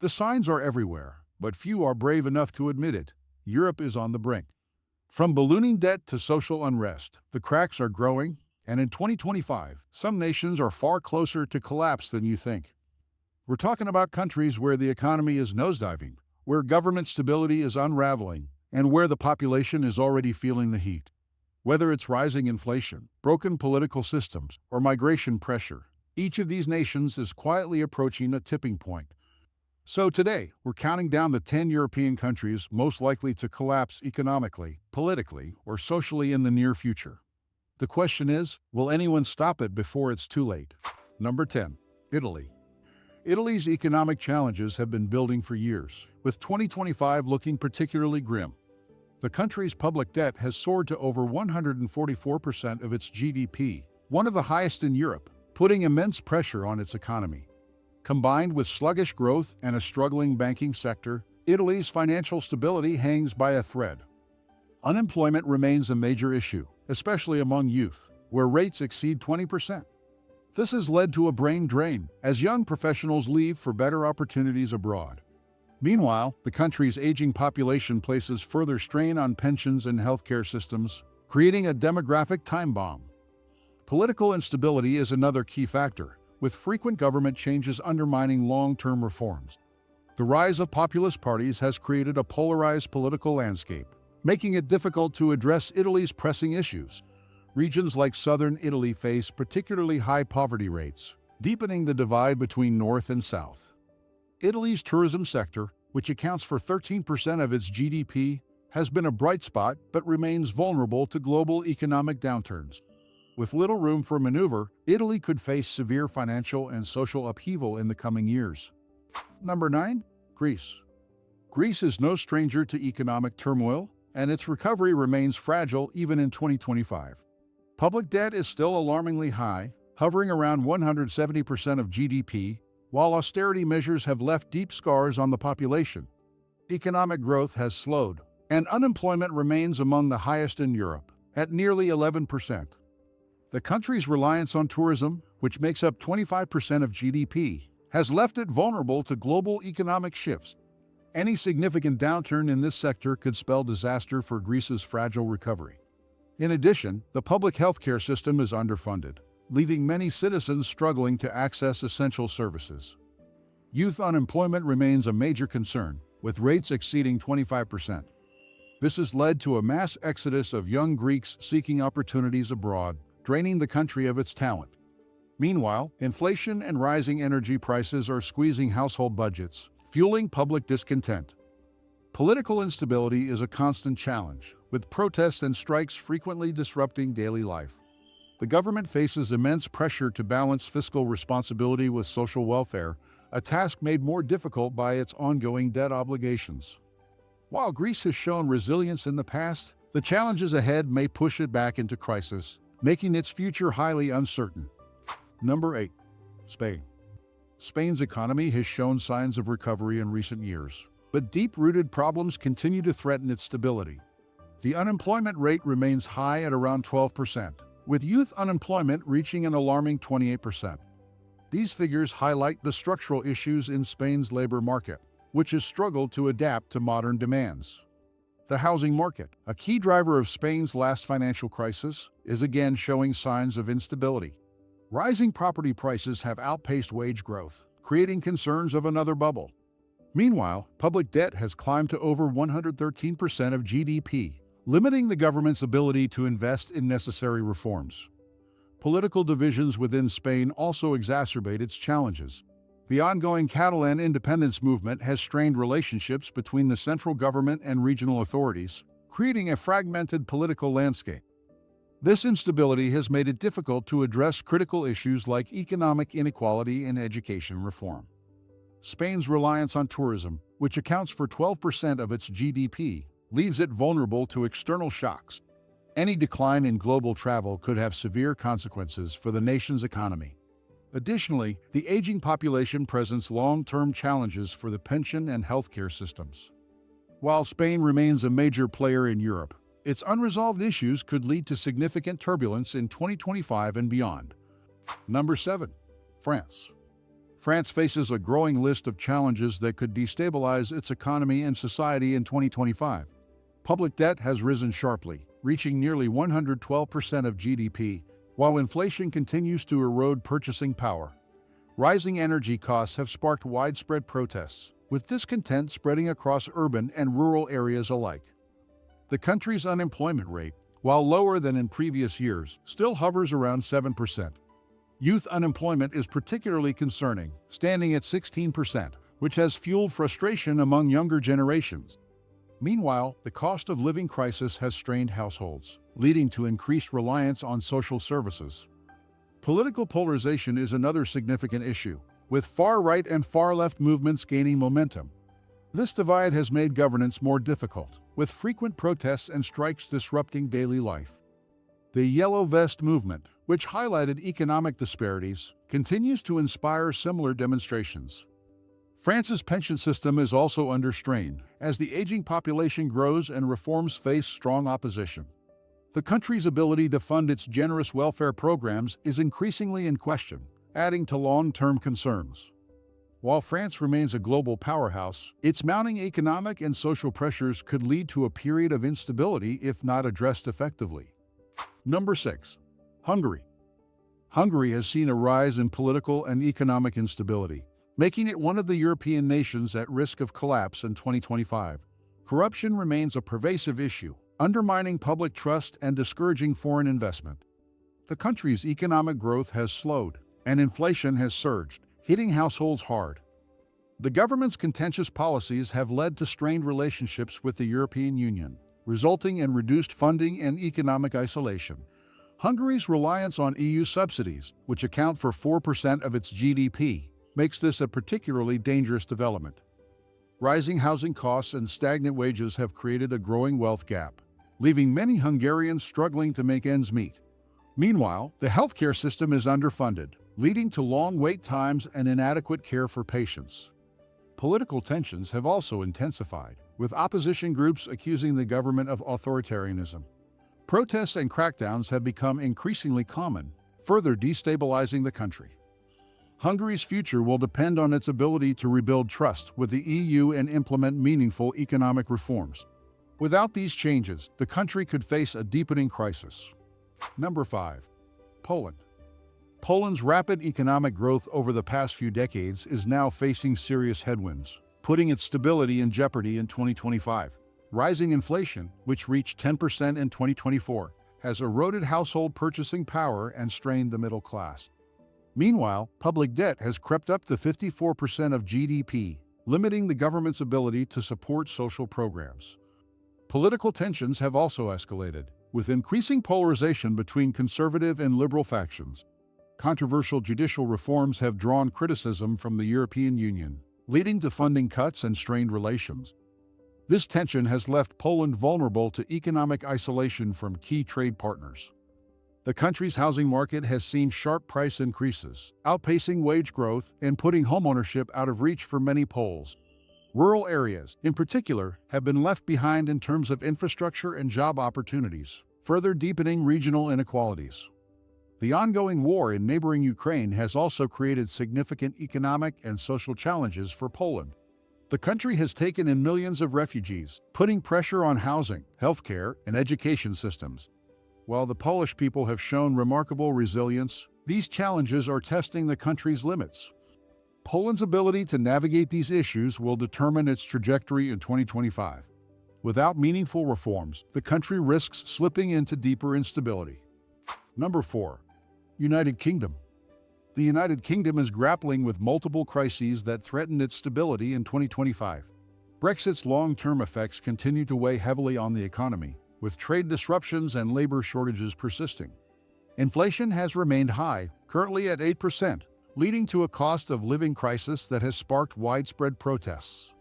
The signs are everywhere, but few are brave enough to admit it. Europe is on the brink. From ballooning debt to social unrest, the cracks are growing, and in 2025, some nations are far closer to collapse than you think. We're talking about countries where the economy is nosediving, where government stability is unraveling, and where the population is already feeling the heat. Whether it's rising inflation, broken political systems, or migration pressure, each of these nations is quietly approaching a tipping point. So today, we're counting down the 10 European countries most likely to collapse economically, politically, or socially in the near future. The question is, will anyone stop it before it's too late? Number 10. Italy. Italy's economic challenges have been building for years, with 2025 looking particularly grim. The country's public debt has soared to over 144% of its GDP, one of the highest in Europe, putting immense pressure on its economy. Combined with sluggish growth and a struggling banking sector, Italy's financial stability hangs by a thread. Unemployment remains a major issue, especially among youth, where rates exceed 20%. This has led to a brain drain as young professionals leave for better opportunities abroad. Meanwhile, the country's aging population places further strain on pensions and healthcare systems, creating a demographic time bomb. Political instability is another key factor, with frequent government changes undermining long-term reforms. The rise of populist parties has created a polarized political landscape, making it difficult to address Italy's pressing issues. Regions like southern Italy face particularly high poverty rates, deepening the divide between north and south. Italy's tourism sector, which accounts for 13% of its GDP, has been a bright spot but remains vulnerable to global economic downturns. With little room for maneuver, Italy could face severe financial and social upheaval in the coming years. Number 9. Greece. Greece is no stranger to economic turmoil, and its recovery remains fragile even in 2025. Public debt is still alarmingly high, hovering around 170% of GDP, while austerity measures have left deep scars on the population. Economic growth has slowed, and unemployment remains among the highest in Europe, at nearly 11%. The country's reliance on tourism, which makes up 25% of GDP, has left it vulnerable to global economic shifts. Any significant downturn in this sector could spell disaster for Greece's fragile recovery. In addition, the public healthcare system is underfunded, leaving many citizens struggling to access essential services. Youth unemployment remains a major concern, with rates exceeding 25%. This has led to a mass exodus of young Greeks seeking opportunities abroad, draining the country of its talent. Meanwhile, inflation and rising energy prices are squeezing household budgets, fueling public discontent. Political instability is a constant challenge, with protests and strikes frequently disrupting daily life. The government faces immense pressure to balance fiscal responsibility with social welfare, a task made more difficult by its ongoing debt obligations. While Greece has shown resilience in the past, the challenges ahead may push it back into crisis, making its future highly uncertain. Number 8. Spain. Spain's economy has shown signs of recovery in recent years, but deep-rooted problems continue to threaten its stability. The unemployment rate remains high at around 12%, with youth unemployment reaching an alarming 28%. These figures highlight the structural issues in Spain's labor market, which has struggled to adapt to modern demands. The housing market, a key driver of Spain's last financial crisis, is again showing signs of instability. Rising property prices have outpaced wage growth, creating concerns of another bubble. Meanwhile, public debt has climbed to over 113% of GDP, limiting the government's ability to invest in necessary reforms. Political divisions within Spain also exacerbate its challenges. The ongoing Catalan independence movement has strained relationships between the central government and regional authorities, creating a fragmented political landscape. This instability has made it difficult to address critical issues like economic inequality and education reform. Spain's reliance on tourism, which accounts for 12% of its GDP, leaves it vulnerable to external shocks. Any decline in global travel could have severe consequences for the nation's economy. Additionally, the aging population presents long-term challenges for the pension and healthcare systems. While Spain remains a major player in Europe, its unresolved issues could lead to significant turbulence in 2025 and beyond. Number 7. France. France faces a growing list of challenges that could destabilize its economy and society in 2025. Public debt has risen sharply, reaching nearly 112% of GDP, while inflation continues to erode purchasing power. Rising energy costs have sparked widespread protests, with discontent spreading across urban and rural areas alike. The country's unemployment rate, while lower than in previous years, still hovers around 7%. Youth unemployment is particularly concerning, standing at 16%, which has fueled frustration among younger generations. Meanwhile, the cost of living crisis has strained households, leading to increased reliance on social services. Political polarization is another significant issue, with far-right and far-left movements gaining momentum. This divide has made governance more difficult, with frequent protests and strikes disrupting daily life. The Yellow Vest movement, which highlighted economic disparities, continues to inspire similar demonstrations. France's pension system is also under strain, as the aging population grows and reforms face strong opposition. The country's ability to fund its generous welfare programs is increasingly in question, adding to long-term concerns. While France remains a global powerhouse, its mounting economic and social pressures could lead to a period of instability if not addressed effectively. Number 6. Hungary. Hungary has seen a rise in political and economic instability, making it one of the European nations at risk of collapse in 2025. Corruption remains a pervasive issue, undermining public trust and discouraging foreign investment. The country's economic growth has slowed, and inflation has surged, hitting households hard. The government's contentious policies have led to strained relationships with the European Union, resulting in reduced funding and economic isolation. Hungary's reliance on EU subsidies, which account for 4% of its GDP, makes this a particularly dangerous development. Rising housing costs and stagnant wages have created a growing wealth gap, leaving many Hungarians struggling to make ends meet. Meanwhile, the healthcare system is underfunded, leading to long wait times and inadequate care for patients. Political tensions have also intensified, with opposition groups accusing the government of authoritarianism. Protests and crackdowns have become increasingly common, further destabilizing the country. Hungary's future will depend on its ability to rebuild trust with the EU and implement meaningful economic reforms. Without these changes, the country could face a deepening crisis. Number 5. Poland. Poland's rapid economic growth over the past few decades is now facing serious headwinds, putting its stability in jeopardy in 2025. Rising inflation, which reached 10% in 2024, has eroded household purchasing power and strained the middle class. Meanwhile, public debt has crept up to 54% of GDP, limiting the government's ability to support social programs. Political tensions have also escalated, with increasing polarization between conservative and liberal factions. Controversial judicial reforms have drawn criticism from the European Union, leading to funding cuts and strained relations. This tension has left Poland vulnerable to economic isolation from key trade partners. The country's housing market has seen sharp price increases, outpacing wage growth and putting homeownership out of reach for many Poles. Rural areas, in particular, have been left behind in terms of infrastructure and job opportunities, further deepening regional inequalities. The ongoing war in neighboring Ukraine has also created significant economic and social challenges for Poland. The country has taken in millions of refugees, putting pressure on housing, healthcare, and education systems. While the Polish people have shown remarkable resilience, these challenges are testing the country's limits. Poland's ability to navigate these issues will determine its trajectory in 2025. Without meaningful reforms, the country risks slipping into deeper instability. Number 4. United Kingdom. The United Kingdom is grappling with multiple crises that threaten its stability in 2025. Brexit's long-term effects continue to weigh heavily on the economy, with trade disruptions and labor shortages persisting. Inflation has remained high, currently at 8%, leading to a cost of living crisis that has sparked widespread protests.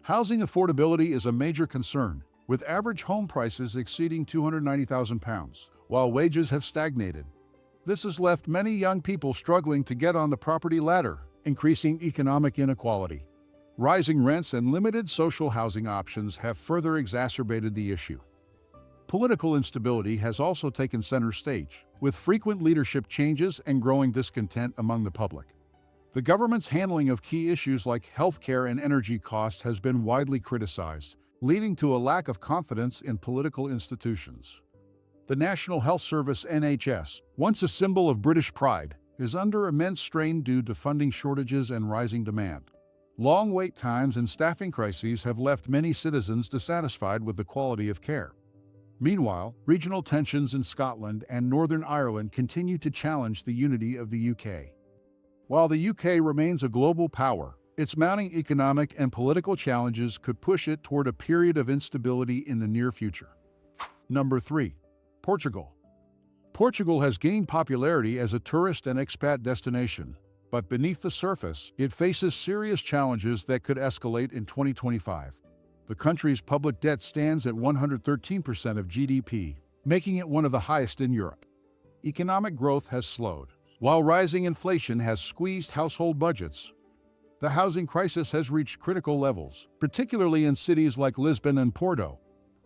Housing affordability is a major concern, with average home prices exceeding £290,000, while wages have stagnated. This has left many young people struggling to get on the property ladder, increasing economic inequality. Rising rents and limited social housing options have further exacerbated the issue. Political instability has also taken center stage, with frequent leadership changes and growing discontent among the public. The government's handling of key issues like healthcare and energy costs has been widely criticized, leading to a lack of confidence in political institutions. The National Health Service (NHS), once a symbol of British pride, is under immense strain due to funding shortages and rising demand. Long wait times and staffing crises have left many citizens dissatisfied with the quality of care. Meanwhile, regional tensions in Scotland and Northern Ireland continue to challenge the unity of the UK. While the UK remains a global power, its mounting economic and political challenges could push it toward a period of instability in the near future. Number 3. Portugal. Portugal has gained popularity as a tourist and expat destination, but beneath the surface, it faces serious challenges that could escalate in 2025. The country's public debt stands at 113% of GDP, making it one of the highest in Europe. Economic growth has slowed, while rising inflation has squeezed household budgets. The housing crisis has reached critical levels, particularly in cities like Lisbon and Porto.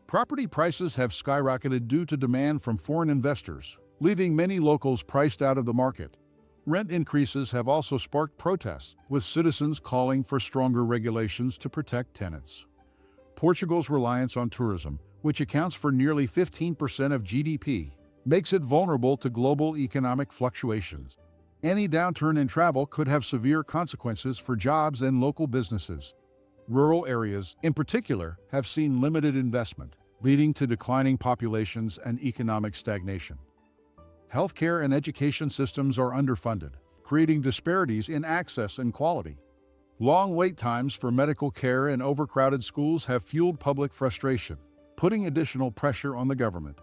Property prices have skyrocketed due to demand from foreign investors, leaving many locals priced out of the market. Rent increases have also sparked protests, with citizens calling for stronger regulations to protect tenants. Portugal's reliance on tourism, which accounts for nearly 15% of GDP, makes it vulnerable to global economic fluctuations. Any downturn in travel could have severe consequences for jobs and local businesses. Rural areas, in particular, have seen limited investment, leading to declining populations and economic stagnation. Healthcare and education systems are underfunded, creating disparities in access and quality. Long wait times for medical care and overcrowded schools have fueled public frustration, putting additional pressure on the government.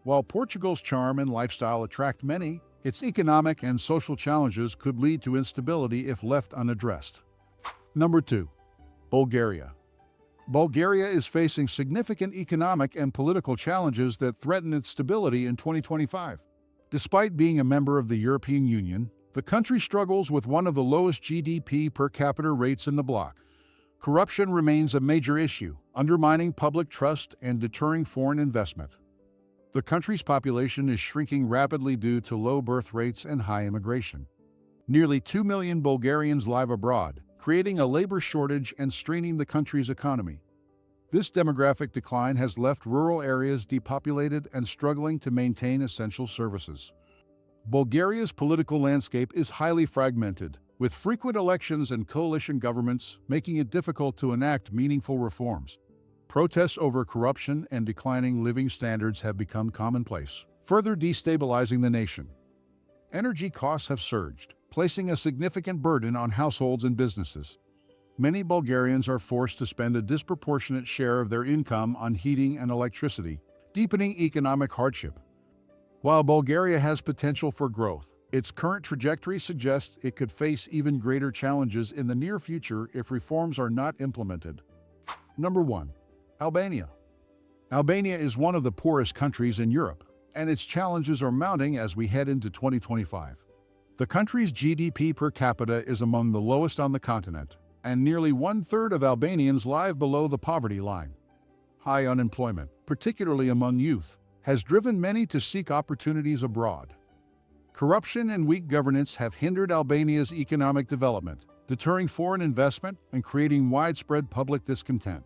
While Portugal's charm and lifestyle attract many, its economic and social challenges could lead to instability if left unaddressed. Number 2. Bulgaria. Bulgaria is facing significant economic and political challenges that threaten its stability in 2025. Despite being a member of the European Union, the country struggles with one of the lowest GDP per capita rates in the bloc. Corruption remains a major issue, undermining public trust and deterring foreign investment. The country's population is shrinking rapidly due to low birth rates and high immigration. Nearly 2 million Bulgarians live abroad, creating a labor shortage and straining the country's economy. This demographic decline has left rural areas depopulated and struggling to maintain essential services. Bulgaria's political landscape is highly fragmented, with frequent elections and coalition governments making it difficult to enact meaningful reforms. Protests over corruption and declining living standards have become commonplace, further destabilizing the nation. Energy costs have surged, placing a significant burden on households and businesses. Many Bulgarians are forced to spend a disproportionate share of their income on heating and electricity, deepening economic hardship. While Bulgaria has potential for growth, its current trajectory suggests it could face even greater challenges in the near future if reforms are not implemented. Number 1. Albania. Albania is one of the poorest countries in Europe, and its challenges are mounting as we head into 2025. The country's GDP per capita is among the lowest on the continent, and nearly one-third of Albanians live below the poverty line. High unemployment, particularly among youth, has driven many to seek opportunities abroad. Corruption and weak governance have hindered Albania's economic development, deterring foreign investment and creating widespread public discontent.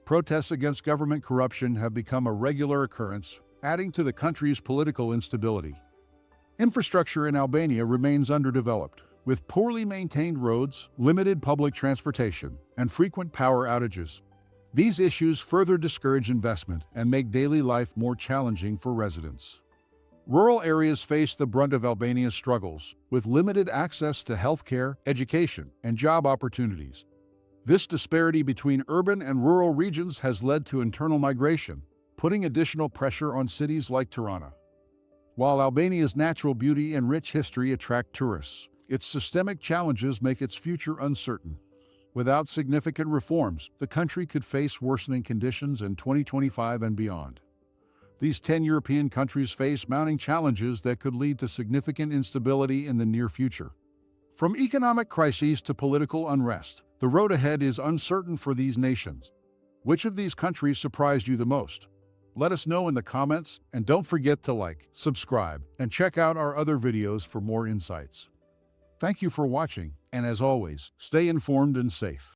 Protests against government corruption have become a regular occurrence, adding to the country's political instability. Infrastructure in Albania remains underdeveloped, with poorly maintained roads, limited public transportation, and frequent power outages. These issues further discourage investment and make daily life more challenging for residents. Rural areas face the brunt of Albania's struggles, with limited access to healthcare, education, and job opportunities. This disparity between urban and rural regions has led to internal migration, putting additional pressure on cities like Tirana. While Albania's natural beauty and rich history attract tourists, its systemic challenges make its future uncertain. Without significant reforms, the country could face worsening conditions in 2025 and beyond. These 10 European countries face mounting challenges that could lead to significant instability in the near future. From economic crises to political unrest, the road ahead is uncertain for these nations. Which of these countries surprised you the most? Let us know in the comments, and don't forget to like, subscribe, and check out our other videos for more insights. Thank you for watching, and as always, stay informed and safe.